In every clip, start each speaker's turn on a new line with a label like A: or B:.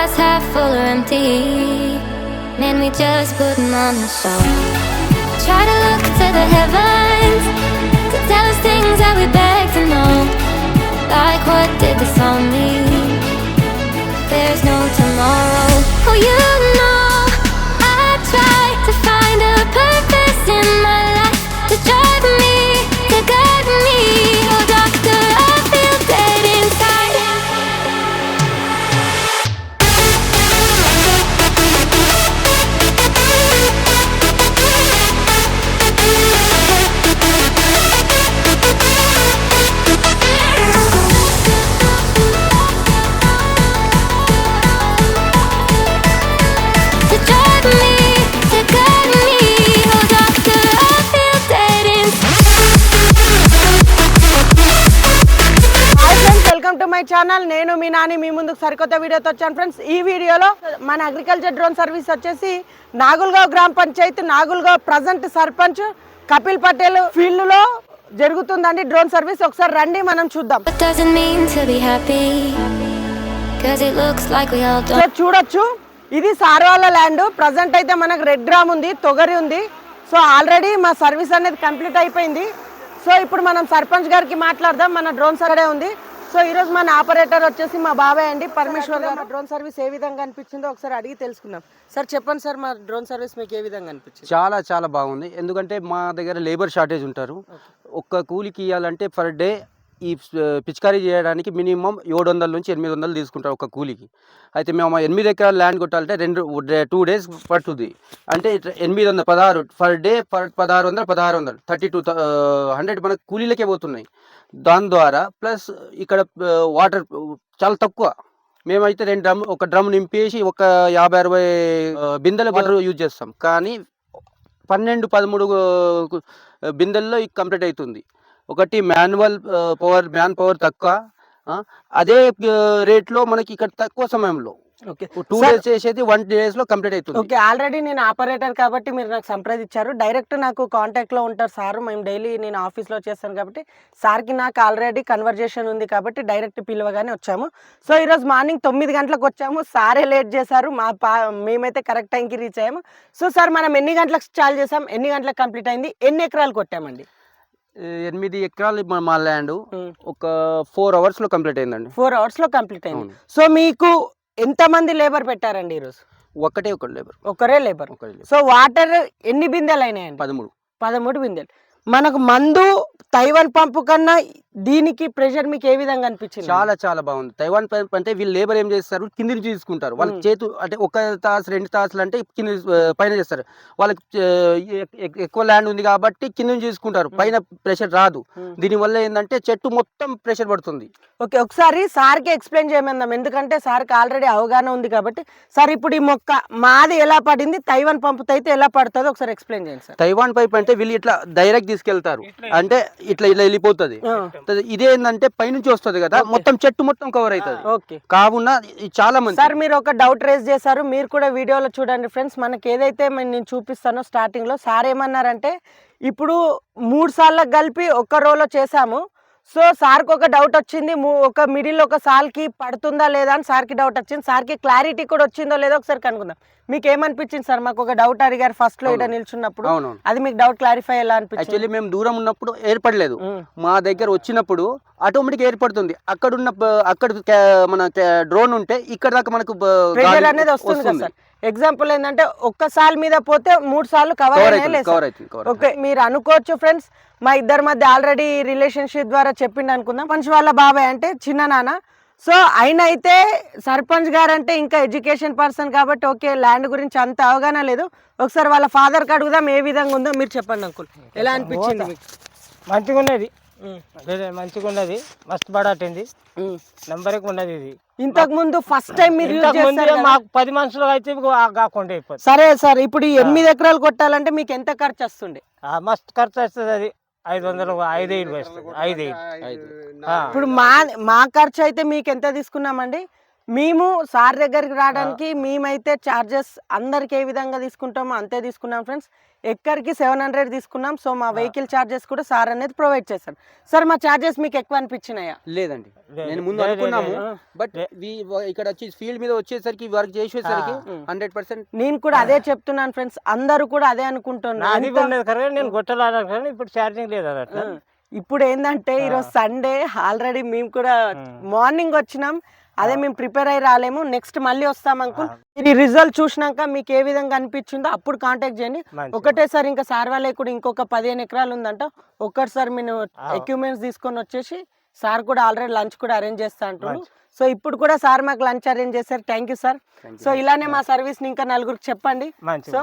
A: glass half full or empty. Man, we just putting on the show. Try to look to the heavens to tell us things that we beg to know. Like what did this all mean? There's no tomorrow. Oh, you know I try to find a purpose in my life to drive me, to guide me. Oh, doctor, I feel dead inside. To drive me, to guide me. Oh, doctor, I feel dead inside.
B: Hi friends, welcome to my channel. నేను మీ నాని మీ ముందుకు సరికొత్త వీడియోతో వచ్చాను friends. ఈ వీడియోలో మన agriculture drone service వచ్చేసి నాగుల్గావ్ గ్రామ పంచాయతీ నాగుల్గావ్ ప్రజెంట్ సర్పంచ్ కపిల్ పటేల్ ఫీల్డ్ లో జరుగుతుందండి డ్రోన్ సర్వీస్. ఒకసారి రండి మనం చూద్దాం.
A: What does it mean to be happy? Cause it looks like we all
B: so
A: don't.
B: చూడొచ్చు, ఇది సార్ వాళ్ళ ల్యాండ్. ప్రజెంట్ అయితే మనకు రెడ్ గ్రామ్ ఉంది, తొగరి ఉంది. సో ఆల్రెడీ మా సర్వీస్ అనేది కంప్లీట్ అయిపోయింది. సో ఇప్పుడు మనం సర్పంచ్ గారికి మాట్లాడదాం. మన డ్రోన్ సర్వే ఉంది. సో ఈరోజు మన ఆపరేటర్ వచ్చేసి మా బాబాయ్ అండి, పరమేశ్వర్ గారు. డ్రోన్ సర్వీస్ ఏ విధంగా అనిపించిందో ఒకసారి అడిగి తెలుసుకుందాం. సార్ చెప్పండి సార్, మా డ్రోన్ సర్వీస్ మీకు ఏ విధంగా అనిపించింది?
C: చాలా చాలా బాగుంది. ఎందుకంటే మా దగ్గర లేబర్ షార్టేజ్ ఉంటారు. ఒక్క కూలికి ఇవ్వాలంటే పర్ డే ఈ పిచికారీ చేయడానికి మినిమం 700 నుంచి 800 తీసుకుంటారు ఒక కూలికి. అయితే మేము 8 ఎకరాల ల్యాండ్ కొట్టాలంటే 2 days పడుతుంది. అంటే 816 పర్ డే 1600 3200 మనకు కూలీలకే పోతున్నాయి. దాని ద్వారా ప్లస్ ఇక్కడ వాటర్ చాలా తక్కువ. మేమైతే 2 డ్రమ్ ఒక డ్రమ్ నింపేసి ఒక 50-60 బిందెల వాటర్ యూజ్ చేస్తాం. కానీ 12-13 బిందెల్లో కంప్లీట్ అవుతుంది. ఒకటి మ్యాన్ పవర్ తక్కువ, అదే రేట్లో మనకి ఇక్కడ తక్కువ సమయంలో
B: ఓకే
C: 2 days చేసేది 1 days లో కంప్లీట్ అవుతుంది.
B: ఓకే, ఆల్రెడీ నేను ఆపరేటర్ కాబట్టి మీరు నాకు సంప్రదించారు. డైరెక్ట్ నాకు కాంటాక్ట్లో ఉంటారు సార్. మేము డైలీ నేను ఆఫీస్లో చేస్తాను కాబట్టి సార్కి నాకు ఆల్రెడీ కన్వర్జేషన్ ఉంది కాబట్టి డైరెక్ట్ పిలవగానే వచ్చాము. సో ఈరోజు మార్నింగ్ 9 గంటలకు వచ్చాము. సారే లేట్ చేశారు, మేమైతే కరెక్ట్ టైంకి రీచ్ అయ్యాము. సో సార్ మనం ఎన్ని గంటలకు స్టార్ట్ చేసాం, ఎన్ని గంటలకు కంప్లీట్ అయింది, ఎన్ని ఎకరాలు కొట్టామండి?
C: 8 ఎకరాలు మా ల్యాండ్ ఒక 4 hours లో కంప్లీట్ అయిందండి.
B: 4 hours లో కంప్లీట్ అయింది. సో మీకు ఎంతమంది లేబర్ పెట్టారండి ఈరోజు?
C: ఒకటే లేబర్,
B: ఒకరే లేబర్. సో వాటర్ ఎన్ని బిందెలు అయినాయండి? 13 బిందెలు. మనకు మందు తైవాన్ పంపు కన్నా దీనికి ప్రెషర్ మీకు ఏ విధంగా అనిపించింది?
C: చాలా చాలా బాగుంది. తైవాన్ పంప్ అంటే వీళ్ళు లేబర్ ఏం చేస్తారు, కింది నుంచి తీసుకుంటారు. వాళ్ళ చేతు అంటే 1 తాసు 2 తాసులు అంటే కింద పైన చేస్తారు. వాళ్ళకి ఎక్కువ ల్యాండ్ ఉంది కాబట్టి కింద నుంచి తీసుకుంటారు, పైన ప్రెషర్ రాదు. దీనివల్ల ఏంటంటే చెట్టు మొత్తం ప్రెషర్ పడుతుంది.
B: ఓకే, ఒకసారి సార్కి ఎక్స్ప్లెయిన్ చేయమందాం, ఎందుకంటే సార్కి ఆల్రెడీ అవగాహన ఉంది కాబట్టి. సార్ ఇప్పుడు ఈ మొక్క మాది ఎలా పడింది, తైవాన్ పంపుతో అయితే ఎలా పడుతుందో ఒకసారి ఎక్స్ప్లెయిన్ చేయండి సార్.
C: తైవాన్ పైప్ అంటే వీళ్ళు ఇట్లా డైరెక్ట్ తీసుకెళ్తారు, అంటే ఇట్లా వెళ్ళిపోతుంది. ఇదేంటంటే పైనుంచి వస్తుంది కదా, మొత్తం చెట్టు మొత్తం కవర్ అవుతుంది.
B: ఓకే,
C: కావున చాలా మంది.
B: సార్ మీరు ఒక డౌట్ రేస్ చేశారు, మీరు కూడా వీడియోలో చూడండి ఫ్రెండ్స్. మనకి ఏదైతే నేను చూపిస్తానో స్టార్టింగ్ లో సార్ ఏమన్నారంటే ఇప్పుడు 3 సార్లకు కలిపి ఒక్క రోలో చేసాము. సో సార్కి ఒక డౌట్ వచ్చింది, ఒక మిడిల్ ఒక సాల్కి పడుతుందా లేదా అని సార్కి డౌట్ వచ్చింది. సార్కి క్లారిటీ కూడా వచ్చిందో లేదో ఒకసారి కనుక్కుందాం. మీకు ఏమనిపించింది సార్? మాకు ఒక డౌట్ అడిగారు ఫస్ట్ లో ఇక్కడ నిల్చున్నప్పుడు, అది మీకు డౌట్ క్లారిఫై ఎలా అనిపించింది?
C: యాక్చువల్లీ మేము దూరం ఉన్నప్పుడు ఏర్పడలేదు, మా దగ్గర వచ్చినప్పుడు ఆటోమేటిక్ ఏర్పడుతుంది. అక్కడ మన డ్రోన్ ఉంటే ఇక్కడ దాకా మనకు
B: ప్రెషర్ అనేది వస్తుంది కదా సార్. ఎగ్జాంపుల్ ఏంటంటే ఒక్క సాల్ మీద పోతే 3 సార్లు కవర్ అవుతుంది. ఓకే, మీరు అనుకోవచ్చు ఫ్రెండ్స్, మా ఇద్దరి మధ్య ఆల్రెడీ రిలేషన్షిప్ ద్వారా చెప్పిండు అనుకుందాం. పంచ్ వాళ్ళ బాబాయ్ అంటే చిన్న నాన్న. సో ఆయన అయితే సర్పంచ్ గారు అంటే ఇంకా ఎడ్యుకేషన్ పర్సన్ కాబట్టి ఓకే, ల్యాండ్ గురించి అంత అవగాహన లేదు. ఒకసారి వాళ్ళ ఫాదర్కి అడుగుదాం ఏ విధంగా ఉందో. మీరు చెప్పండి అంకుల్, ఎలా అనిపించింది మీకు?
D: మంచిగా ఉన్నది, మంచిగా ఉన్నది, మస్తు పడటింది, నంబర్కి ఉన్నది. ఇది
B: ఇంతకు ముందు ఫస్ట్ టైం మీరు
D: మాకు 10 మనుషులు అయితే కాకుండా అయిపోతుంది.
B: సరే సార్, ఇప్పుడు 8 ఎకరాలు కొట్టాలంటే మీకు ఎంత ఖర్చు వస్తుండే?
D: మస్తు ఖర్చు వస్తుంది. అది 500 5,000 వస్తుంది. 5,000.
B: ఇప్పుడు మా ఖర్చు అయితే మీకు ఎంత తీసుకున్నామండి, మేము సార్ దగ్గరికి రావడానికి మేమైతే చార్జెస్ అందరికి ఏ విధంగా తీసుకుంటామో అంతే తీసుకున్నాం ఫ్రెండ్స్. ఎక్కడికి 700 తీసుకున్నాం. సో మా వెహికల్ చార్జెస్ కూడా సార్ అనేది ప్రొవైడ్ చేశారు. సార్ మా చార్జెస్ మీకు ఎక్కువ అనిపించినాయా?
C: లేదండి, నేను ముందు అనుకున్నాము, బట్ ఇక్కడ వచ్చి ఫీల్డ్ మీద వచ్చేసరికి వర్క్ చేసేసరికి 100%.
B: నేను కూడా అదే చెప్తున్నాను ఫ్రెండ్స్, అందరూ కూడా అదే అనుకుంటున్నారు.
D: నేను గొట్టలాడాను, ఇప్పుడు ఛార్జింగ్ లేదు అట్లా.
B: ఇప్పుడు ఏంటంటే ఈరోజు సండే ఆల్రెడీ మేము కూడా మార్నింగ్ వచ్చినాం. అదే మేము ప్రిపేర్ అయ్యి రాలేము, నెక్స్ట్ మళ్ళీ వస్తాం అంకుల్. ఇది రిజల్ట్ చూసినాక మీకు ఏ విధంగా అనిపించిందో అప్పుడు కాంటాక్ట్ చేయండి. ఒకటేసారి ఇంకా సార్ వాళ్ళే కూడా ఇంకొక 15 ఎకరాలు ఉందంట. ఒక్కటిసారి మేము ఎక్విప్మెంట్స్ తీసుకొని వచ్చేసి సార్ కూడా ఆల్రెడీ లంచ్ కూడా అరేంజ్ చేస్తా అంటున్నాడు. సో ఇప్పుడు కూడా సార్ మాకు లంచ్ అరేంజ్ చేశారు. Thank you sir. సో ఇలానే మా సర్వీస్ ని ఇంకా నలుగురికి చెప్పండి. సో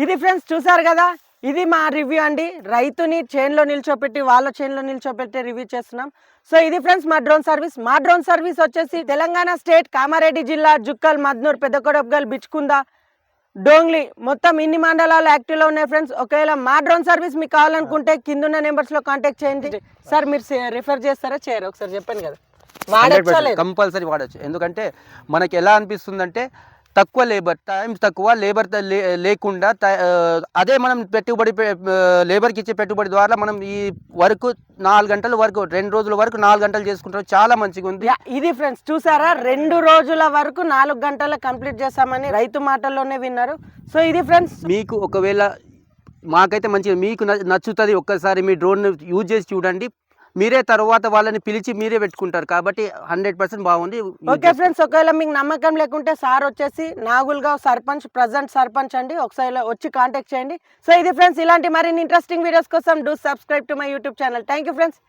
B: ఇది ఫ్రెండ్స్ చూసారు కదా, ఇది మా రివ్యూ అండి. రైతుని చేన్లో నిల్చోపెట్టి వాళ్ళ చేన్లో నిల్చోపెట్టి రివ్యూ చేస్తున్నాం. సో ఇది ఫ్రెండ్స్ మా డ్రోన్ సర్వీస్. మా డ్రోన్ సర్వీస్ వచ్చేసి తెలంగాణ స్టేట్, కామారెడ్డి జిల్లా, జుక్కల్, మద్నూర్, పెద్దకొడబ్గల్, బిచ్కుంద, డోంగ్లీ మొత్తం ఇన్ని మండలాలు యాక్టివ్లో ఉన్నాయి ఫ్రెండ్స్. ఒకవేళ మా డ్రోన్ సర్వీస్ మీకు కావాలనుకుంటే కిందున్న నెంబర్స్లో కాంటాక్ట్ చేయండి. సార్ మీరు రిఫర్ చేస్తారా చేయరు ఒకసారి చెప్పండి కదా.
C: కంపల్సరీ వాడచ్చు. ఎందుకంటే మనకి ఎలా అనిపిస్తుందంటే తక్కువ లేబర్, టైం తక్కువ, లేబర్ లేకుండా అదే మనం పెట్టుబడి లేబర్కి ఇచ్చే పెట్టుబడి ద్వారా మనం ఈ వర్క్ 4 గంటల వరకు 2 రోజుల వరకు 4 గంటలు చేసుకుంటాం. చాలా మంచిగా ఉంది.
B: ఇది ఫ్రెండ్స్ చూసారా, 2 రోజుల వరకు 4 గంటలు కంప్లీట్ చేస్తామని రైతు మాటల్లోనే విన్నారు. సో ఇది ఫ్రెండ్స్,
C: మీకు ఒకవేళ మాకైతే మంచిగా మీకు నచ్చుతుంది, ఒక్కసారి మీ డ్రోన్ యూజ్ చేసి చూడండి. మీరే తర్వాత వాళ్ళని పిలిచి మీరే పెట్టుకుంటారు కాబట్టి 100% బాగుంది.
B: ఓకే ఫ్రెండ్స్, ఒకవేళ మీకు నమ్మకం లేకుంటే సార్ వచ్చేసి నాగుల్గావ్ సర్పంచ్, ప్రజెంట్ సర్పంచ్ అండి, ఒకసారి వచ్చి కాంటాక్ట్ చేయండి. సో ఇది ఫ్రెండ్స్, ఇలాంటి మరిన్ని ఇంట్రెస్టింగ్ వీడియోస్ కోసం do subscribe to my YouTube channel. Thank you friends.